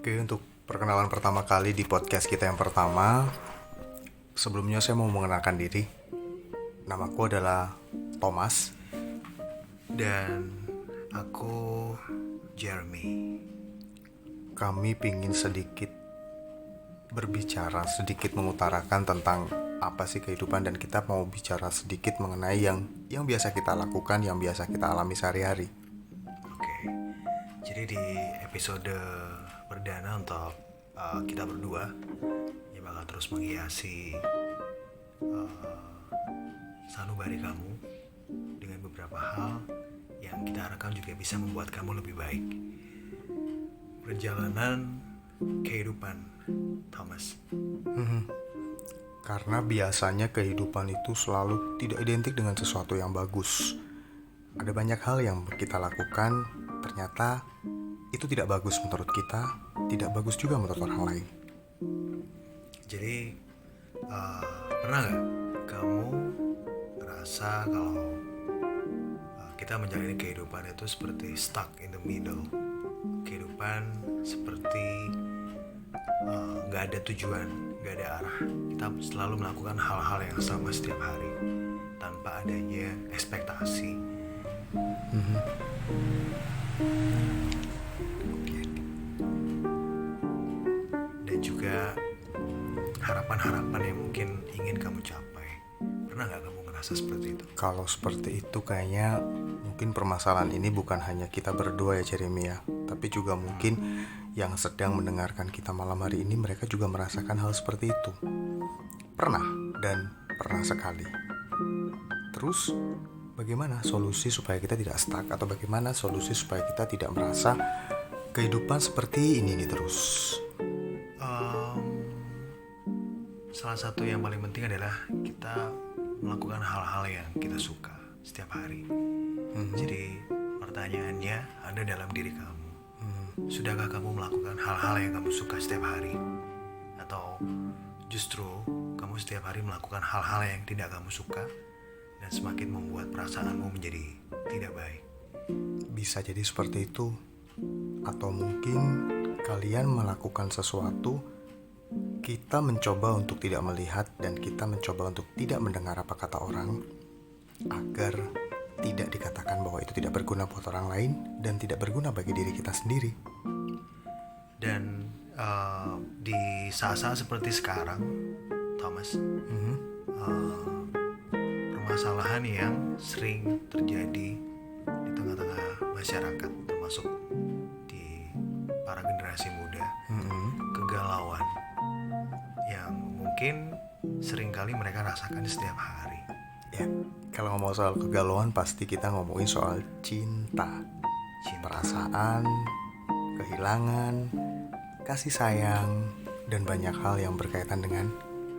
Oke, untuk perkenalan pertama kali di podcast kita yang pertama, sebelumnya saya mau mengenalkan diri. Namaku adalah Thomas. Dan aku Jeremy. Kami pingin sedikit berbicara, sedikit mengutarakan tentang apa sih kehidupan, dan kita mau bicara sedikit mengenai yang biasa kita lakukan, yang biasa kita alami sehari-hari. Oke, jadi di episode perdana untuk kita berdua yang bakal terus menghiasi sanubari kamu dengan beberapa hal yang kita harapkan juga bisa membuat kamu lebih baik. Perjalanan kehidupan, Thomas. Karena biasanya kehidupan itu selalu tidak identik dengan sesuatu yang bagus. Ada banyak hal yang kita lakukan, ternyata itu tidak bagus menurut kita, tidak bagus juga menurut orang lain. Jadi pernah gak kamu ngerasa kalau kita menjalani kehidupan itu seperti stuck in the middle? Kehidupan seperti gak ada tujuan, gak ada arah. Kita selalu melakukan hal-hal yang sama setiap hari tanpa adanya ekspektasi. Dan juga harapan-harapan yang mungkin ingin kamu capai. Pernah gak kamu ngerasa seperti itu? Kalau seperti itu kayaknya mungkin permasalahan ini bukan hanya kita berdua ya Jeremy ya, tapi juga mungkin yang sedang mendengarkan kita malam hari ini mereka juga merasakan hal seperti itu. Pernah, dan pernah sekali. Terus bagaimana solusi supaya kita tidak stuck, atau bagaimana solusi supaya kita tidak merasa kehidupan seperti ini nih terus? Salah satu yang paling penting adalah kita melakukan hal-hal yang kita suka setiap hari. Jadi pertanyaannya ada dalam diri kamu. Sudahkah kamu melakukan hal-hal yang kamu suka setiap hari? Atau justru kamu setiap hari melakukan hal-hal yang tidak kamu suka dan semakin membuat perasaanmu menjadi tidak baik? Bisa jadi seperti itu. Atau mungkin kalian melakukan sesuatu, kita mencoba untuk tidak melihat dan kita mencoba untuk tidak mendengar apa kata orang, agar tidak dikatakan bahwa itu tidak berguna buat orang lain dan tidak berguna bagi diri kita sendiri. Dan di saat-saat seperti sekarang, Thomas, permasalahan yang sering terjadi di tengah-tengah masyarakat, termasuk di para generasi muda, kegalauan yang mungkin seringkali mereka rasakan setiap hari. Ya, kalau ngomong soal kegalauan pasti kita ngomongin soal cinta. Perasaan, kehilangan, kasih sayang, dan banyak hal yang berkaitan dengan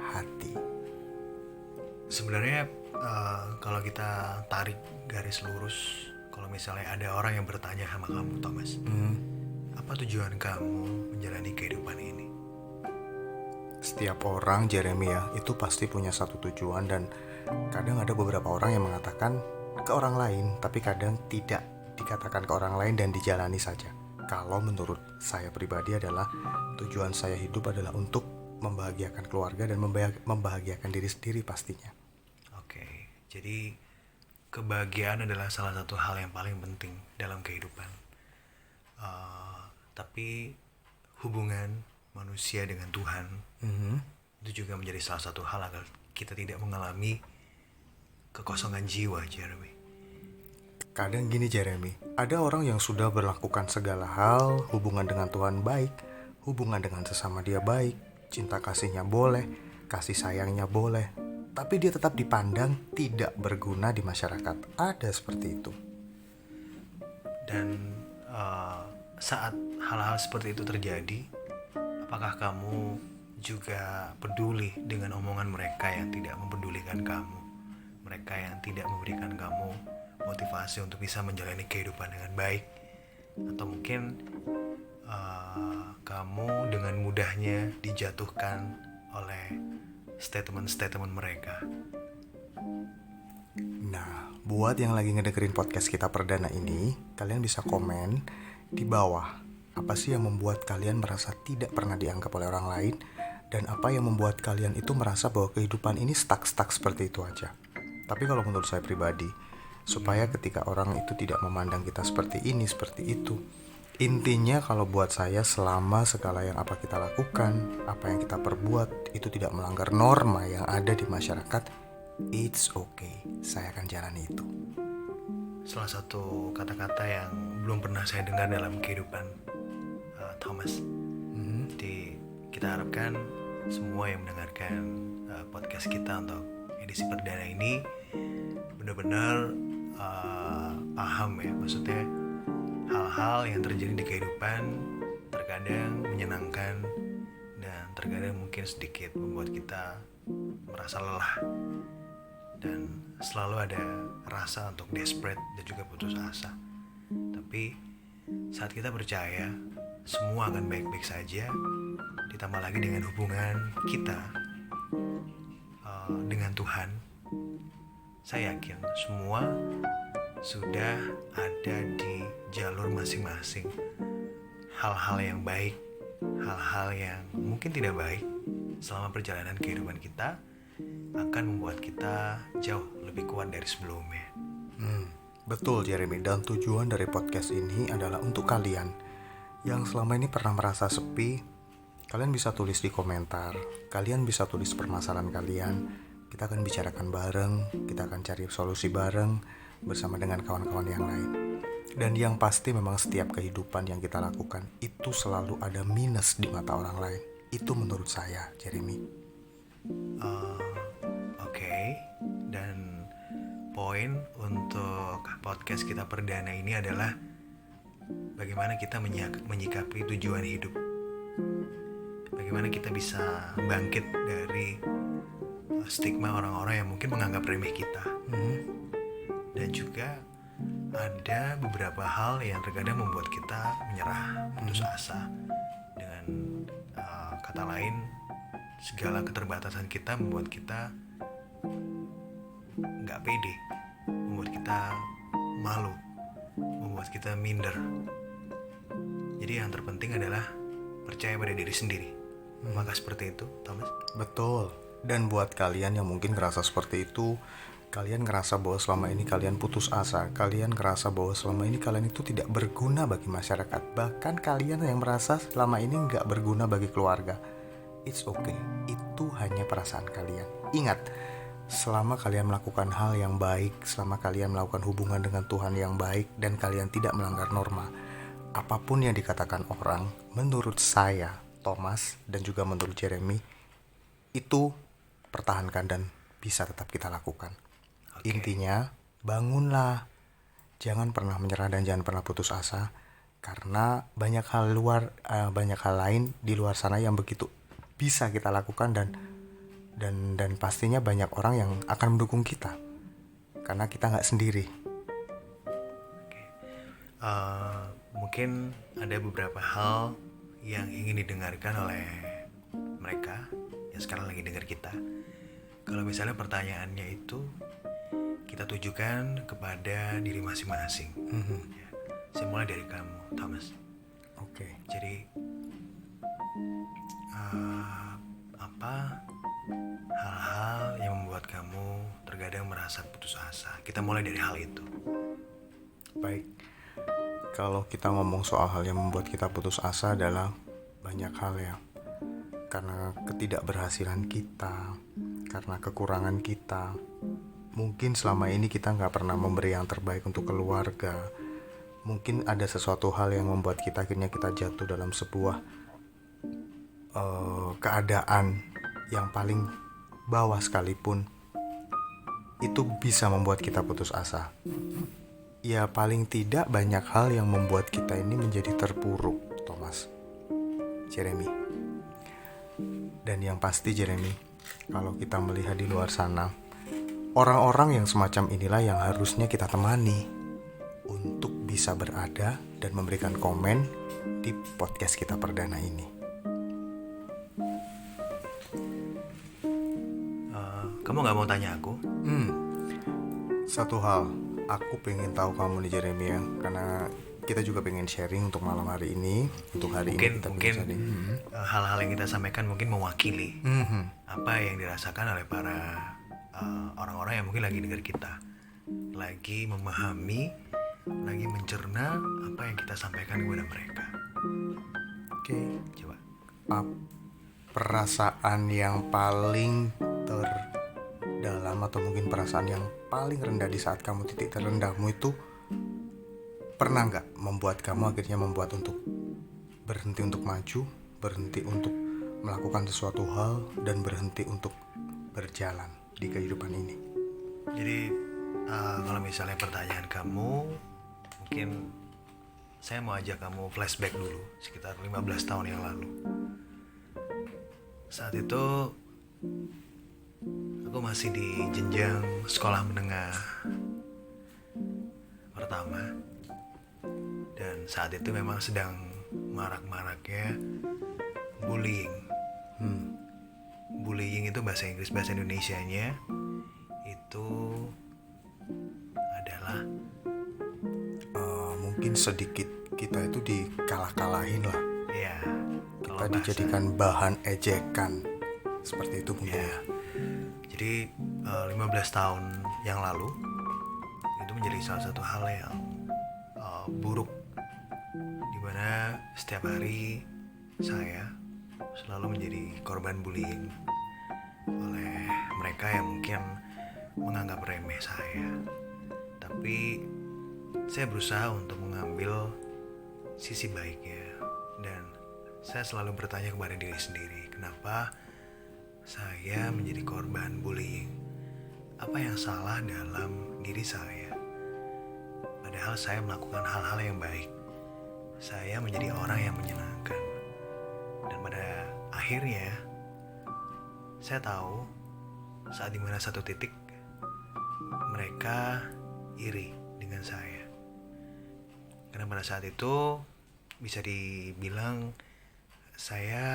hati. Sebenarnya kalau kita tarik garis lurus, kalau misalnya ada orang yang bertanya sama kamu, Thomas, apa tujuan kamu menjalani kehidupan ini? Setiap orang, Jeremy ya, itu pasti punya satu tujuan, dan kadang ada beberapa orang yang mengatakan ke orang lain, tapi kadang tidak dikatakan ke orang lain dan dijalani saja. Kalau menurut saya pribadi adalah tujuan saya hidup adalah untuk membahagiakan keluarga dan membahagiakan diri sendiri pastinya. Oke, jadi kebahagiaan adalah salah satu hal yang paling penting dalam kehidupan. Tapi hubungan manusia dengan Tuhan itu juga menjadi salah satu hal agar kita tidak mengalami kekosongan jiwa, Jeremy. Kadang gini Jeremy, ada orang yang sudah melakukan segala hal, hubungan dengan Tuhan baik, hubungan dengan sesama dia baik, cinta kasihnya boleh, kasih sayangnya boleh, tapi dia tetap dipandang tidak berguna di masyarakat. Ada seperti itu. Dan saat hal-hal seperti itu terjadi, apakah kamu juga peduli dengan omongan mereka yang tidak mempedulikan kamu, mereka yang tidak memberikan kamu motivasi untuk bisa menjalani kehidupan dengan baik? Atau mungkin kamu dengan mudahnya dijatuhkan oleh statement-statement mereka? Nah, buat yang lagi ngedengerin podcast kita perdana ini, kalian bisa komen di bawah. Apa sih yang membuat kalian merasa tidak pernah dianggap oleh orang lain? Dan apa yang membuat kalian itu merasa bahwa kehidupan ini stuck seperti itu aja? Tapi kalau menurut saya pribadi, supaya ketika orang itu tidak memandang kita seperti ini, seperti itu, intinya kalau buat saya, selama segala yang apa kita lakukan, apa yang kita perbuat itu tidak melanggar norma yang ada di masyarakat, it's okay, saya akan jalani itu. Salah satu kata-kata yang belum pernah saya dengar dalam kehidupan Thomas. Jadi kita harapkan semua yang mendengarkan podcast kita untuk edisi perdana ini benar-benar paham ya, maksudnya hal-hal yang terjadi di kehidupan terkadang menyenangkan dan terkadang mungkin sedikit membuat kita merasa lelah dan selalu ada rasa untuk desperate dan juga putus asa. Tapi saat kita percaya semua akan baik-baik saja, ditambah lagi dengan hubungan kita dengan Tuhan, saya yakin semua sudah ada di jalur masing-masing. Hal-hal yang baik, hal-hal yang mungkin tidak baik selama perjalanan kehidupan kita akan membuat kita jauh lebih kuat dari sebelumnya. Betul Jeremy, dan tujuan dari podcast ini adalah untuk kalian yang selama ini pernah merasa sepi. Kalian bisa tulis di komentar, kalian bisa tulis permasalahan kalian. Kita akan bicarakan bareng, kita akan cari solusi bareng bersama dengan kawan-kawan yang lain. Dan yang pasti memang setiap kehidupan yang kita lakukan itu selalu ada minus di mata orang lain. Itu menurut saya, Jeremy. Oke. Dan poin untuk podcast kita perdana ini adalah bagaimana kita menyikapi tujuan hidup. Bagaimana kita bisa bangkit dari stigma orang-orang yang mungkin menganggap remeh kita. Dan juga ada beberapa hal yang terkadang membuat kita menyerah, putus asa. Dengan kata lain, segala keterbatasan kita membuat kita gak pede, membuat kita malu, membuat kita minder. Jadi yang terpenting adalah percaya pada diri sendiri. Maka seperti itu, Thomas. Betul. Dan buat kalian yang mungkin ngerasa seperti itu, kalian ngerasa bahwa selama ini kalian putus asa, kalian ngerasa bahwa selama ini kalian itu tidak berguna bagi masyarakat, bahkan kalian yang merasa selama ini nggak berguna bagi keluarga, it's okay. Itu hanya perasaan kalian. Ingat, selama kalian melakukan hal yang baik, selama kalian melakukan hubungan dengan Tuhan yang baik, dan kalian tidak melanggar norma, apapun yang dikatakan orang, menurut saya, Thomas, dan juga menurut Jeremy, itu pertahankan dan bisa tetap kita lakukan. Intinya, bangunlah. Jangan pernah menyerah dan jangan pernah putus asa, karena banyak hal lain di luar sana yang begitu bisa kita lakukan, dan pastinya banyak orang yang akan mendukung kita, karena kita nggak sendiri. Mungkin ada beberapa hal yang ingin didengarkan oleh mereka yang sekarang lagi dengar kita. Kalau misalnya pertanyaannya itu kita tujukan kepada diri masing-masing. Ya. Saya mulai dari kamu, Thomas. Oke. Jadi apa hal-hal yang membuat kamu terkadang merasa putus asa? Kita mulai dari hal itu. Baik. Kalau kita ngomong soal hal yang membuat kita putus asa adalah banyak hal ya. Karena ketidakberhasilan kita, karena kekurangan kita. Mungkin selama ini kita gak pernah memberi yang terbaik untuk keluarga. Mungkin ada sesuatu hal yang membuat kita akhirnya kita jatuh dalam sebuah keadaan yang paling bawah sekalipun. Itu bisa membuat kita putus asa. Ya paling tidak banyak hal yang membuat kita ini menjadi terpuruk, Thomas, Jeremy. Dan yang pasti Jeremy, kalau kita melihat di luar sana, orang-orang yang semacam inilah yang harusnya kita temani untuk bisa berada dan memberikan komen di podcast kita perdana ini. Kamu gak mau tanya aku? Satu hal, aku pengen tahu kamu nih Jeremy ya, karena kita juga pengen sharing untuk malam hari ini, untuk hari Mungkin ini kita mungkin pengen sharing. hal-hal yang kita sampaikan mungkin mewakili apa yang dirasakan oleh para orang-orang yang mungkin lagi dengar kita, lagi memahami, lagi mencerna apa yang kita sampaikan kepada mereka. Oke. Coba. Perasaan yang paling terdalam atau mungkin perasaan yang paling rendah di saat kamu titik terendahmu itu pernah nggak membuat kamu akhirnya membuat untuk berhenti untuk maju, berhenti untuk melakukan sesuatu hal, dan berhenti untuk berjalan di kehidupan ini? Jadi kalau misalnya pertanyaan kamu, mungkin saya mau ajak kamu flashback dulu sekitar 15 tahun yang lalu. Saat itu aku masih di jenjang sekolah menengah pertama, dan saat itu memang sedang marak-maraknya bullying. Bullying itu bahasa Inggris, bahasa Indonesianya itu adalah Mungkin sedikit kita itu dikalah-kalahin lah, ya, kita kalau bahasa- dijadikan bahan ejekan seperti itu mungkin. ya. Jadi 15 tahun yang lalu itu menjadi salah satu hal yang buruk, dimana setiap hari saya selalu menjadi korban bullying oleh mereka yang mungkin menganggap remeh saya. Tapi saya berusaha untuk mengambil sisi baiknya, dan saya selalu bertanya kepada diri sendiri, kenapa saya menjadi korban bullying? Apa yang salah dalam diri saya? Padahal saya melakukan hal-hal yang baik. Saya menjadi orang yang menyenangkan. Dan pada akhirnya saya tahu saat dimana satu titik mereka iri dengan saya. Karena pada saat itu bisa dibilang saya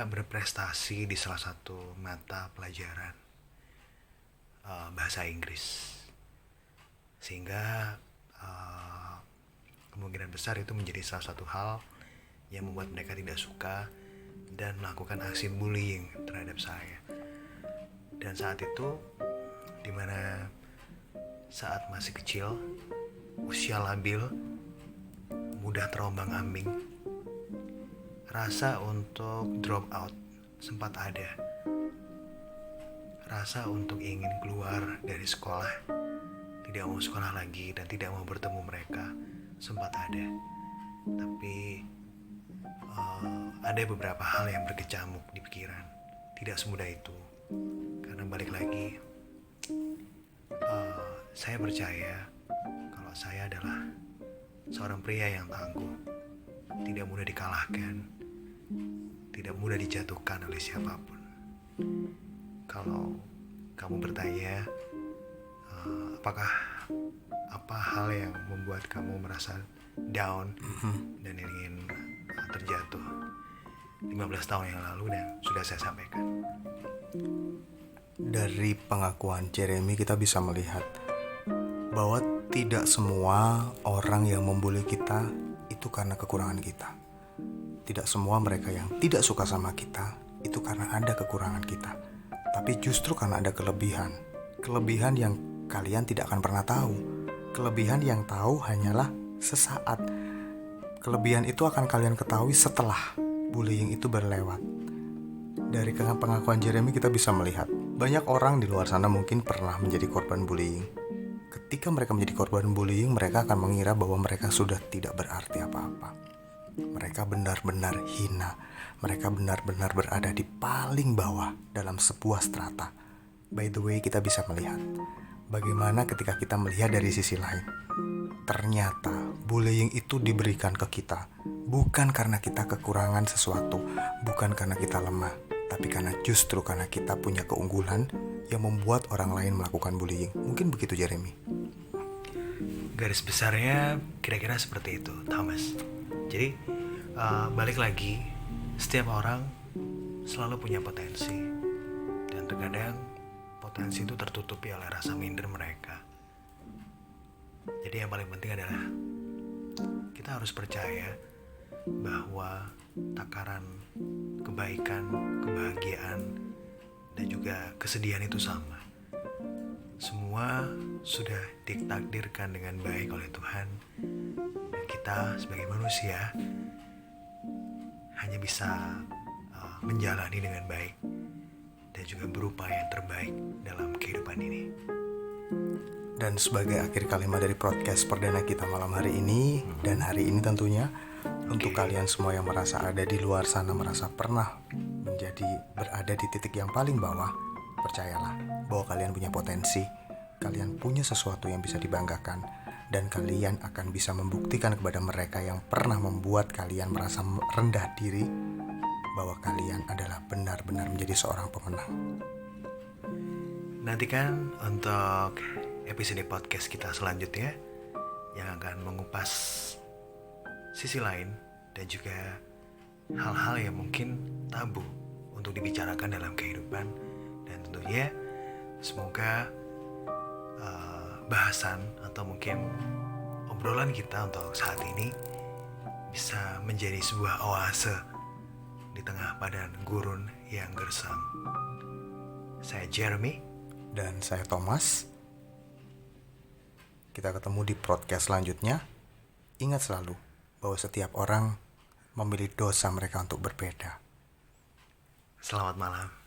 berprestasi di salah satu mata pelajaran bahasa Inggris, sehingga kemungkinan besar itu menjadi salah satu hal yang membuat mereka tidak suka dan melakukan aksi bullying terhadap saya. Dan saat itu, dimana saat masih kecil, usia labil, mudah terombang-ambing, rasa untuk drop out sempat ada. Rasa untuk ingin keluar dari sekolah, tidak mau sekolah lagi dan tidak mau bertemu mereka sempat ada. Tapi ada beberapa hal yang berkecamuk di pikiran. Tidak semudah itu. Karena balik lagi, saya percaya kalau saya adalah seorang pria yang tangguh, tidak mudah dikalahkan, tidak mudah dijatuhkan oleh siapapun. Kalau kamu bertanya, apa hal yang membuat kamu merasa down dan ingin terjatuh 15 tahun yang lalu, dan sudah saya sampaikan. Dari pengakuan Jeremy kita bisa melihat bahwa tidak semua orang yang membuli kita itu karena kekurangan kita. Tidak semua mereka yang tidak suka sama kita itu karena ada kekurangan kita. Tapi justru karena ada kelebihan. Kelebihan yang kalian tidak akan pernah tahu. Kelebihan yang tahu hanyalah sesaat. Kelebihan itu akan kalian ketahui setelah bullying itu berlewat. Dari pengakuan Jeremy kita bisa melihat banyak orang di luar sana mungkin pernah menjadi korban bullying. Ketika mereka menjadi korban bullying, mereka akan mengira bahwa mereka sudah tidak berarti apa-apa. Mereka benar-benar hina. Mereka benar-benar berada di paling bawah dalam sebuah strata. By the way, kita bisa melihat bagaimana ketika kita melihat dari sisi lain. Ternyata bullying itu diberikan ke kita bukan karena kita kekurangan sesuatu, bukan karena kita lemah, tapi karena justru karena kita punya keunggulan yang membuat orang lain melakukan bullying. Mungkin begitu, Jeremy. Garis besarnya kira-kira seperti itu, Thomas. Jadi balik lagi, setiap orang selalu punya potensi, dan terkadang potensi itu tertutupi oleh rasa minder mereka. Jadi yang paling penting adalah kita harus percaya bahwa takaran kebaikan, kebahagiaan, dan juga kesedihan itu sama. Semua sudah ditakdirkan dengan baik oleh Tuhan. Dan kita sebagai manusia hanya bisa menjalani dengan baik dan juga berupaya yang terbaik dalam kehidupan ini. Dan sebagai akhir kalimat dari podcast perdana kita malam hari ini dan hari ini tentunya, untuk kalian semua yang merasa ada di luar sana, merasa pernah berada di titik yang paling bawah, percayalah bahwa kalian punya potensi, kalian punya sesuatu yang bisa dibanggakan, dan kalian akan bisa membuktikan kepada mereka yang pernah membuat kalian merasa rendah diri bahwa kalian adalah benar-benar menjadi seorang pemenang. Nantikan untuk episode podcast kita selanjutnya yang akan mengupas sisi lain dan juga hal-hal yang mungkin tabu untuk dibicarakan dalam kehidupan. Dan tentunya semoga bahasan atau mungkin obrolan kita untuk saat ini bisa menjadi sebuah oase di tengah padang gurun yang gersang. Saya Jeremy. Dan saya Thomas. Kita ketemu di podcast selanjutnya. Ingat selalu bahwa setiap orang memilih dosa mereka untuk berbeda. Selamat malam.